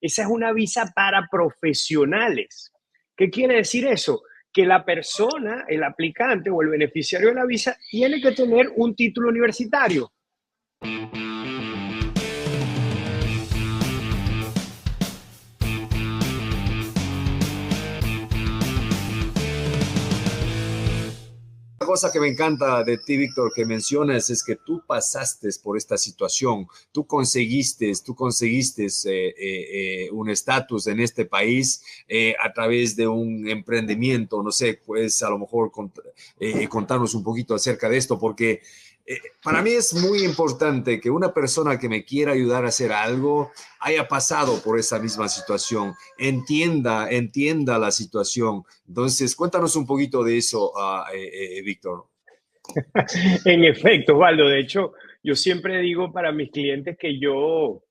Esa es una visa para profesionales. ¿Qué quiere decir eso? Que la persona, el aplicante o el beneficiario de la visa, tiene que tener un título universitario. Una cosa que me encanta de ti, Víctor, que mencionas es que tú pasaste por esta situación, tú conseguiste un estatus en este país a través de un emprendimiento. No sé, pues a lo mejor contarnos un poquito acerca de esto, porque para mí es muy importante que una persona que me quiera ayudar a hacer algo haya pasado por esa misma situación, entienda la situación. Entonces, cuéntanos un poquito de eso, Víctor. En efecto, Osvaldo, de hecho, yo siempre digo para mis clientes que yo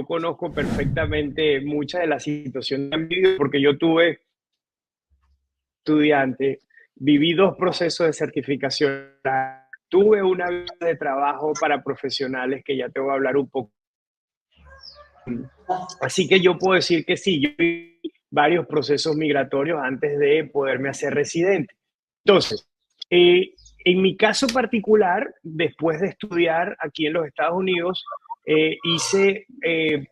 conozco perfectamente muchas de las situaciones que han vivido, porque yo tuve estudiante, viví dos procesos de certificación, tuve una vida de trabajo para profesionales que ya te voy a hablar un poco. Así que yo puedo decir que sí, yo viví varios procesos migratorios antes de poderme hacer residente. Entonces, eh, en mi caso particular, después de estudiar aquí en los Estados Unidos,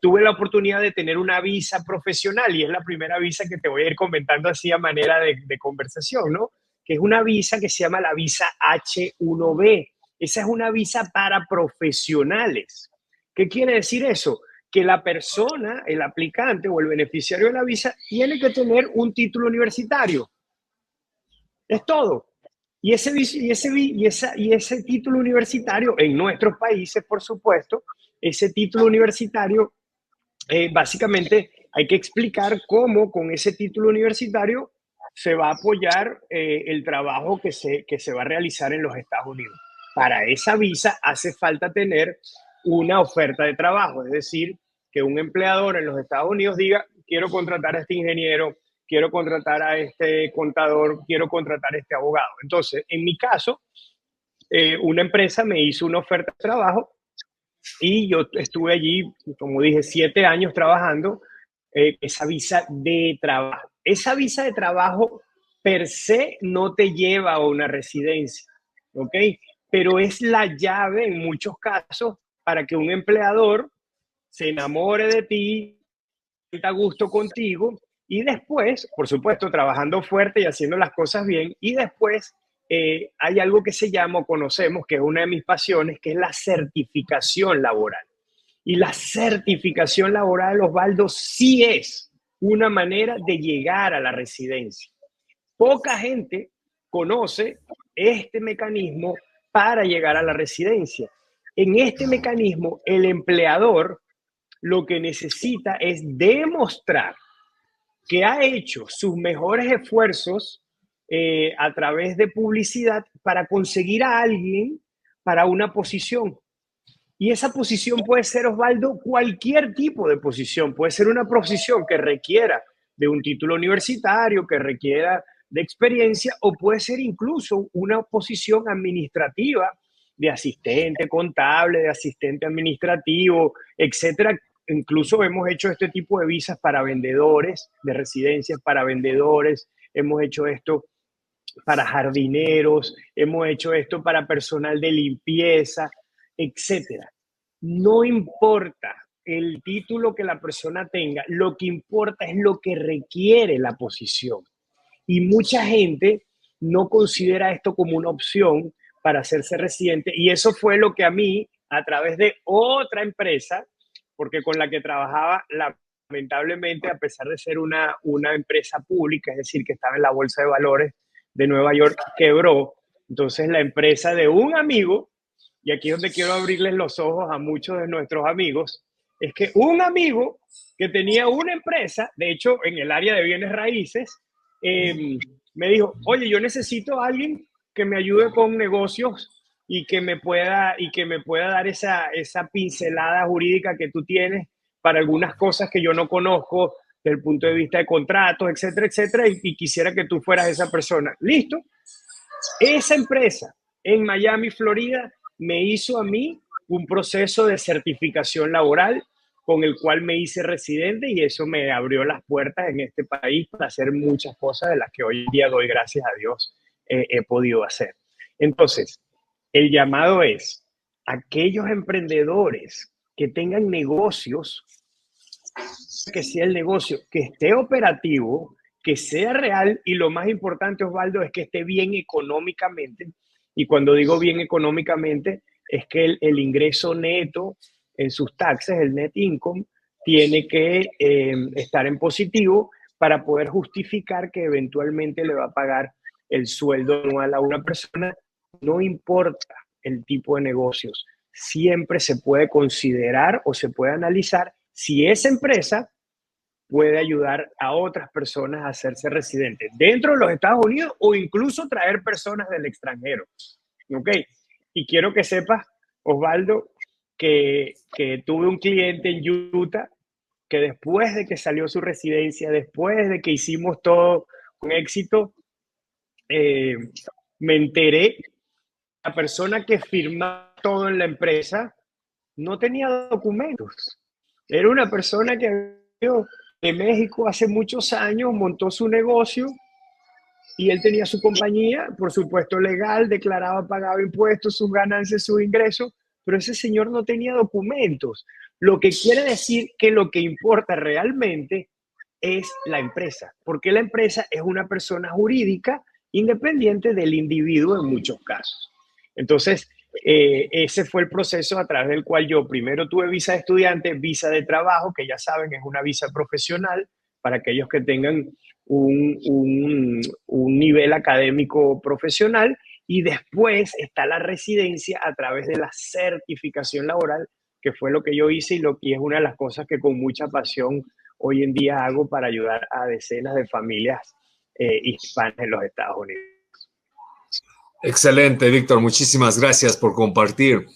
tuve la oportunidad de tener una visa profesional y es la primera visa que te voy a ir comentando así a manera de conversación, ¿no? Que es una visa que se llama la visa H1B. Esa es una visa para profesionales. ¿Qué quiere decir eso? Que la persona, el aplicante o el beneficiario de la visa, tiene que tener un título universitario. Es todo. Y ese título universitario, en nuestros países, por supuesto, ese título universitario, básicamente hay que explicar cómo con ese título universitario se va a apoyar el trabajo que se va a realizar en los Estados Unidos. Para esa visa hace falta tener una oferta de trabajo, es decir, que un empleador en los Estados Unidos diga, quiero contratar a este ingeniero, quiero contratar a este contador, quiero contratar a este abogado. Entonces, en mi caso, una empresa me hizo una oferta de trabajo y yo estuve allí, como dije, 7 años trabajando esa visa de trabajo. Esa visa de trabajo per se no te lleva a una residencia, ¿ok? Pero es la llave en muchos casos para que un empleador se enamore de ti, sienta gusto contigo y después, por supuesto, trabajando fuerte y haciendo las cosas bien, y después hay algo que se llama, o conocemos, que es una de mis pasiones, que es la certificación laboral. Y la certificación laboral, Osvaldo, sí es una manera de llegar a la residencia. Poca gente conoce este mecanismo para llegar a la residencia. En este mecanismo, el empleador lo que necesita es demostrar que ha hecho sus mejores esfuerzos a través de publicidad para conseguir a alguien para una posición. Y esa posición puede ser, Osvaldo, cualquier tipo de posición. Puede ser una posición que requiera de un título universitario, que requiera de experiencia, o puede ser incluso una posición administrativa de asistente contable, de asistente administrativo, etcétera. Incluso hemos hecho este tipo de visas para vendedores de residencias, para vendedores, hemos hecho esto para jardineros, hemos hecho esto para personal de limpieza, etcétera. No importa el título que la persona tenga, lo que importa es lo que requiere la posición. Y mucha gente no considera esto como una opción para hacerse residente. Y eso fue lo que a mí, a través de otra empresa, porque con la que trabajaba, lamentablemente, a pesar de ser una empresa pública, es decir, que estaba en la Bolsa de Valores de Nueva York, quebró. Entonces la empresa de un amigo, y aquí es donde quiero abrirles los ojos a muchos de nuestros amigos, es que un amigo que tenía una empresa, de hecho, en el área de bienes raíces, me dijo, oye, yo necesito a alguien que me ayude con negocios y que me pueda dar esa pincelada jurídica que tú tienes para algunas cosas que yo no conozco desde el punto de vista de contratos, etcétera, etcétera, y quisiera que tú fueras esa persona. ¿Listo? Esa empresa en Miami, Florida, me hizo a mí un proceso de certificación laboral con el cual me hice residente y eso me abrió las puertas en este país para hacer muchas cosas de las que hoy en día doy gracias a Dios he podido hacer. Entonces, el llamado es aquellos emprendedores que tengan negocios, que sea el negocio, que esté operativo, que sea real y lo más importante, Osvaldo, es que esté bien económicamente. Y cuando digo bien económicamente, es que el ingreso neto en sus taxes, el net income, tiene que estar en positivo para poder justificar que eventualmente le va a pagar el sueldo anual a una persona. No importa el tipo de negocios, siempre se puede considerar o se puede analizar si esa empresa puede ayudar a otras personas a hacerse residentes dentro de los Estados Unidos o incluso traer personas del extranjero. ¿Ok? Y quiero que sepas, Osvaldo, que tuve un cliente en Utah que después de que salió su residencia, después de que hicimos todo con éxito, me enteré que la persona que firmaba todo en la empresa no tenía documentos. Era una persona que había de México hace muchos años, montó su negocio y él tenía su compañía, por supuesto legal, declaraba, pagaba impuestos, sus ganancias, sus ingresos, pero ese señor no tenía documentos. Lo que quiere decir que lo que importa realmente es la empresa, porque la empresa es una persona jurídica independiente del individuo en muchos casos. Entonces, ese fue el proceso a través del cual yo primero tuve visa de estudiante, visa de trabajo, que ya saben es una visa profesional para aquellos que tengan un nivel académico profesional, y después está la residencia a través de la certificación laboral, que fue lo que yo hice y es una de las cosas que con mucha pasión hoy en día hago para ayudar a decenas de familias hispanas en los Estados Unidos. Excelente, Víctor. Muchísimas gracias por compartir.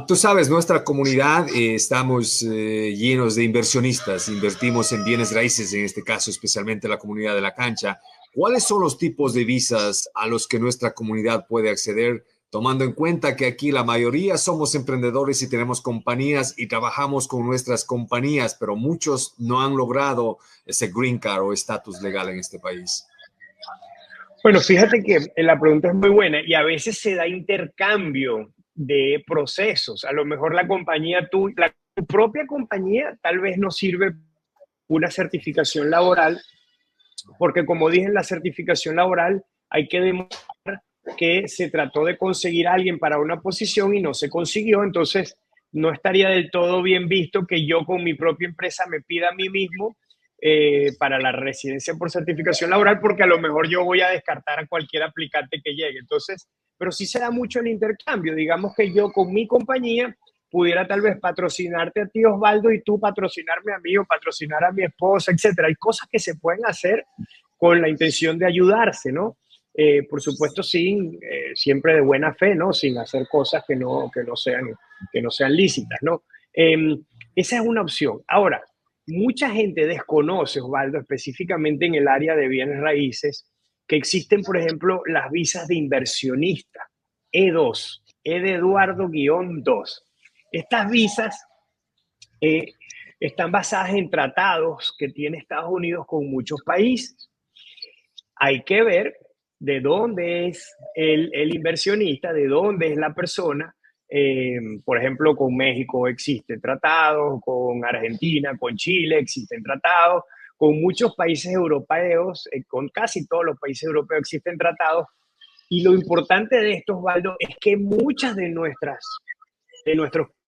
Tú sabes, nuestra comunidad estamos llenos de inversionistas. Invertimos en bienes raíces, en este caso especialmente la comunidad de La Cancha. ¿Cuáles son los tipos de visas a los que nuestra comunidad puede acceder, tomando en cuenta que aquí la mayoría somos emprendedores y tenemos compañías y trabajamos con nuestras compañías, pero muchos no han logrado ese green card o estatus legal en este país? Bueno, fíjate que la pregunta es muy buena y a veces se da intercambio de procesos. A lo mejor tu propia compañía tal vez no sirve una certificación laboral, porque como dije en la certificación laboral hay que demostrar que se trató de conseguir a alguien para una posición y no se consiguió, entonces no estaría del todo bien visto que yo con mi propia empresa me pida a mí mismo para la residencia por certificación laboral, porque a lo mejor yo voy a descartar a cualquier aplicante que llegue. Entonces, pero sí se da mucho el intercambio. Digamos que yo con mi compañía pudiera tal vez patrocinarte a ti, Osvaldo, y tú patrocinarme a mí o patrocinar a mi esposa, etcétera. Hay cosas que se pueden hacer con la intención de ayudarse, ¿no? Por supuesto, siempre de buena fe, ¿no? Sin hacer cosas que no sean lícitas, ¿no? Esa es una opción. Ahora, mucha gente desconoce, Osvaldo, específicamente en el área de bienes raíces, que existen, por ejemplo, las visas de inversionista, E2, E de Eduardo-2. Estas visas están basadas en tratados que tiene Estados Unidos con muchos países. Hay que ver de dónde es el inversionista, de dónde es la persona. Por ejemplo, con México existen tratados, con Argentina, con Chile existen tratados, con muchos países europeos, con casi todos los países europeos existen tratados. Y lo importante de esto, Osvaldo, es que muchas de nuestros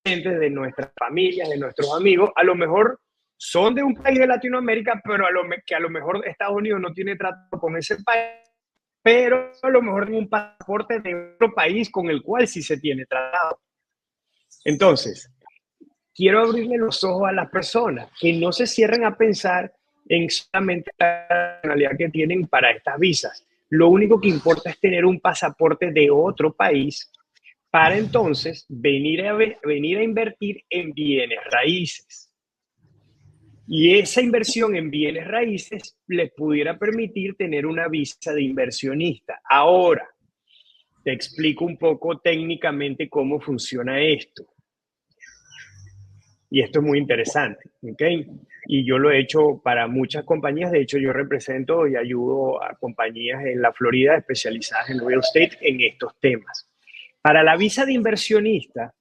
clientes, de nuestras familias, de nuestros amigos, a lo mejor son de un país de Latinoamérica, pero que a lo mejor Estados Unidos no tiene trato con ese país, pero a lo mejor tiene un pasaporte de otro país con el cual sí se tiene tratado. Entonces, quiero abrirle los ojos a las personas, que no se cierren a pensar en solamente la nacionalidad que tienen para estas visas. Lo único que importa es tener un pasaporte de otro país para entonces venir a invertir en bienes raíces. Y esa inversión en bienes raíces les pudiera permitir tener una visa de inversionista. Ahora, te explico un poco técnicamente cómo funciona esto. Y esto es muy interesante, ¿ok? Y yo lo he hecho para muchas compañías. De hecho, yo represento y ayudo a compañías en la Florida especializadas en real estate en estos temas. Para la visa de inversionista,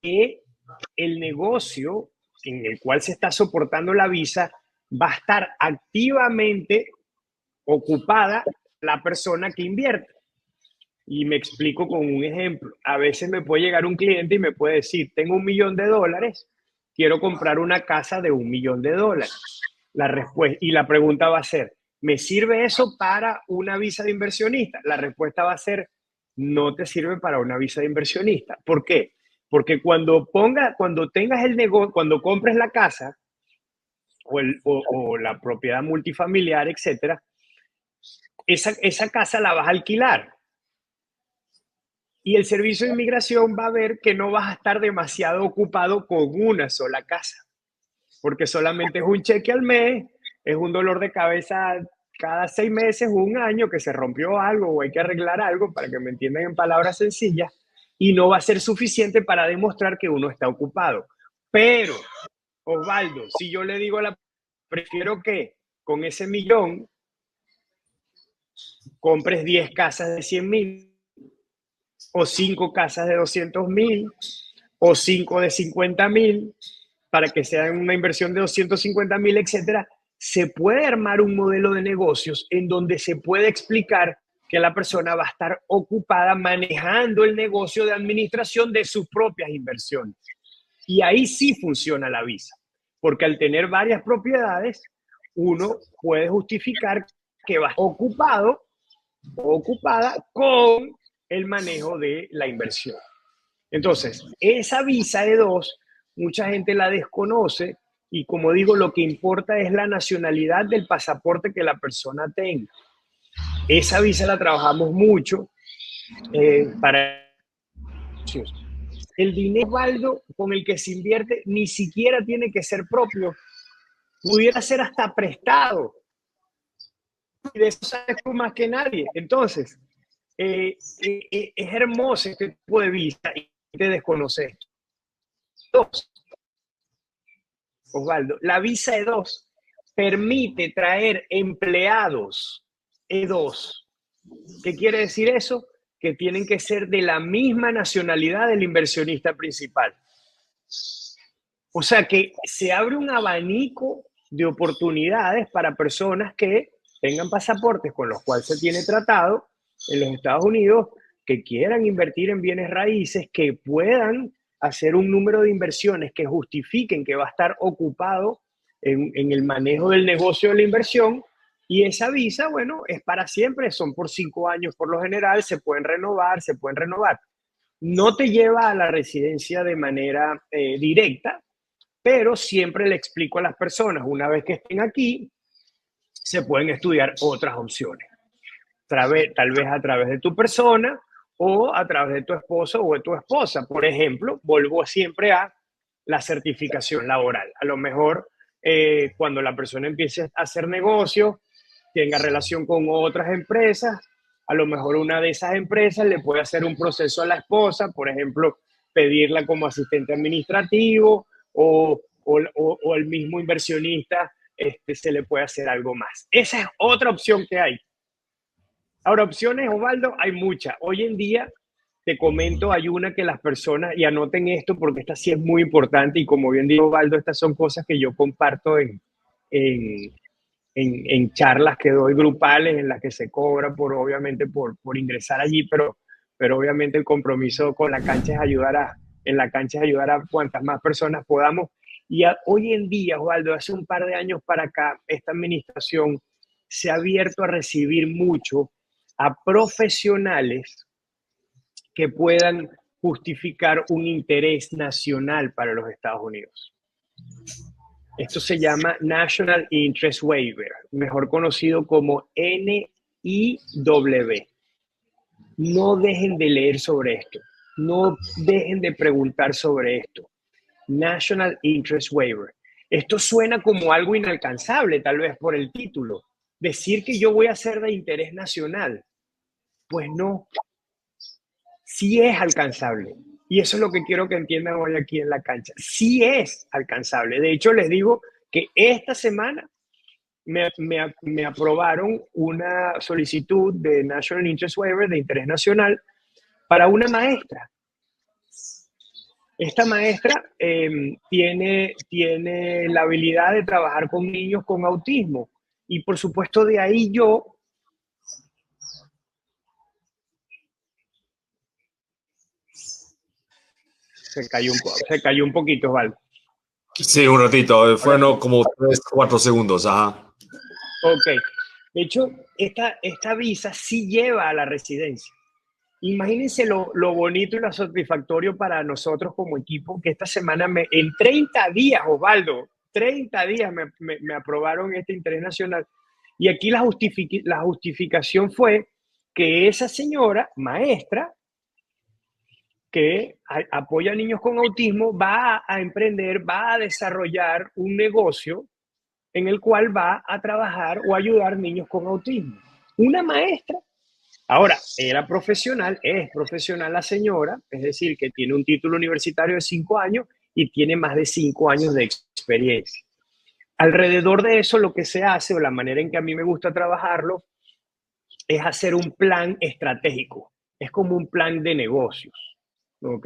el negocio en el cual se está soportando la visa va a estar activamente ocupada la persona que invierte. Y me explico con un ejemplo. A veces me puede llegar un cliente y me puede decir, tengo $1.000.000, quiero comprar una casa de $1.000.000. La respuesta, y la pregunta va a ser, ¿me sirve eso para una visa de inversionista? La respuesta va a ser, no te sirve para una visa de inversionista. ¿Por qué? Porque cuando tengas el negocio, cuando compres la casa o la propiedad multifamiliar, etcétera, esa casa la vas a alquilar. Y el servicio de inmigración va a ver que no vas a estar demasiado ocupado con una sola casa, porque solamente es un cheque al mes, es un dolor de cabeza cada 6 meses, un año que se rompió algo o hay que arreglar algo, para que me entiendan en palabras sencillas, y no va a ser suficiente para demostrar que uno está ocupado. Pero, Osvaldo, si yo le digo prefiero que con ese millón compres 10 casas de 100.000, o 5 casas de 200.000, o 5 de 50.000, para que sea una inversión de 250.000, etcétera. Se puede armar un modelo de negocios en donde se puede explicar que la persona va a estar ocupada manejando el negocio de administración de sus propias inversiones. Y ahí sí funciona la visa, porque al tener varias propiedades, uno puede justificar que va ocupado o ocupada con el manejo de la inversión. Entonces, esa visa E2, mucha gente la desconoce y, como digo, lo que importa es la nacionalidad del pasaporte que la persona tenga. Esa visa la trabajamos mucho para el dinero, Osvaldo, con el que se invierte ni siquiera tiene que ser propio, pudiera ser hasta prestado. Y de eso sabes tú más que nadie. Entonces, es hermoso este tipo de visa y te desconoces. Dos, Osvaldo, la visa E2 permite traer empleados E2. ¿Qué quiere decir eso? Que tienen que ser de la misma nacionalidad del inversionista principal. O sea que se abre un abanico de oportunidades para personas que tengan pasaportes con los cuales se tiene tratado en los Estados Unidos, que quieran invertir en bienes raíces, que puedan hacer un número de inversiones que justifiquen que va a estar ocupado en el manejo del negocio de la inversión. Y esa visa, bueno, es para siempre, son por 5 años por lo general, se pueden renovar, se pueden renovar. No te lleva a la residencia de manera directa, pero siempre le explico a las personas, una vez que estén aquí, se pueden estudiar otras opciones. Tal vez a través de tu persona o a través de tu esposo o de tu esposa. Por ejemplo, vuelvo siempre a la certificación laboral. A lo mejor cuando la persona empiece a hacer negocios, tenga relación con otras empresas, a lo mejor una de esas empresas le puede hacer un proceso a la esposa, por ejemplo, pedirla como asistente administrativo o el mismo inversionista se le puede hacer algo más. Esa es otra opción que hay. Ahora, opciones, Osvaldo, hay muchas. Hoy en día, te comento, hay una que las personas, y anoten esto porque esta sí es muy importante, y como bien dijo Osvaldo, estas son cosas que yo comparto en charlas que doy grupales, en las que se cobra obviamente por ingresar allí, pero obviamente el compromiso con la cancha es en la cancha es ayudar a cuantas más personas podamos. Y hoy en día, Osvaldo, hace un par de años para acá, esta administración se ha abierto a recibir mucho a profesionales que puedan justificar un interés nacional para los Estados Unidos. Esto se llama National Interest Waiver, mejor conocido como NIW. No dejen de leer sobre esto. No dejen de preguntar sobre esto. National Interest Waiver. Esto suena como algo inalcanzable, tal vez por el título. Decir que yo voy a ser de interés nacional. Pues no. Sí es alcanzable. Y eso es lo que quiero que entiendan hoy aquí en la cancha. Sí es alcanzable. De hecho, les digo que esta semana me aprobaron una solicitud de National Interest Waiver, de interés nacional, para una maestra. Esta maestra tiene la habilidad de trabajar con niños con autismo. Y por supuesto de ahí yo... Se cayó un poquito, Osvaldo. Sí, un ratito, fueron como 3, 4 segundos, ajá. Ok, de hecho, esta visa sí lleva a la residencia. Imagínense lo bonito y lo satisfactorio para nosotros como equipo que esta semana, en 30 días, Osvaldo, 30 días me aprobaron este interés nacional. Y aquí la justificación fue que esa señora, maestra, que apoya a niños con autismo, va a emprender, va a desarrollar un negocio en el cual va a trabajar o ayudar niños con autismo. Una maestra. Ahora, es profesional la señora, es decir, que tiene un título universitario de 5 años y tiene más de 5 años de experiencia. Alrededor de eso, lo que se hace, o la manera en que a mí me gusta trabajarlo, es hacer un plan estratégico. Es como un plan de negocios. ¿Ok?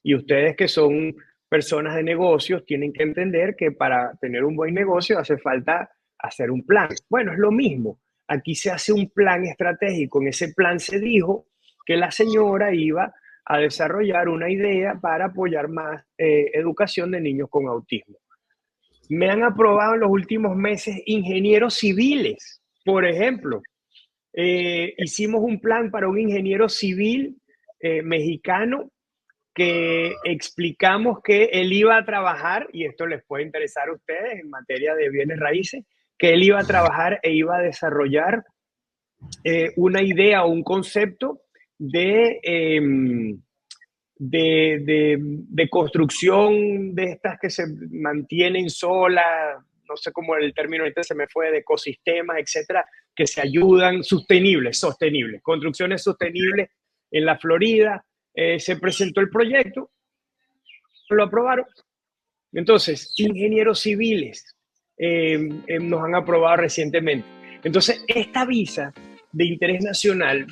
Y ustedes que son personas de negocios tienen que entender que para tener un buen negocio hace falta hacer un plan. Bueno, es lo mismo. Aquí se hace un plan estratégico. En ese plan se dijo que la señora iba a desarrollar una idea para apoyar más educación de niños con autismo. Me han aprobado en los últimos meses ingenieros civiles, por ejemplo. Hicimos un plan para un ingeniero civil mexicano que explicamos que él iba a trabajar, y esto les puede interesar a ustedes en materia de bienes raíces, que él iba a trabajar e iba a desarrollar una idea o un concepto de construcción de estas que se mantienen solas, no sé cómo el término este se me fue, de ecosistemas, etcétera, que se ayudan, sostenibles, construcciones sostenibles en la Florida. Se presentó el proyecto, lo aprobaron. Entonces, ingenieros civiles nos han aprobado recientemente. Entonces, esta visa de interés nacional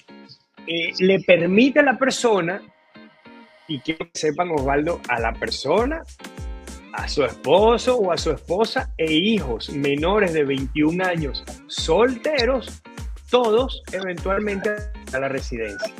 le permite a la persona, y quiero que sepan, Osvaldo, a la persona, a su esposo o a su esposa e hijos menores de 21 años, solteros, todos eventualmente a la residencia.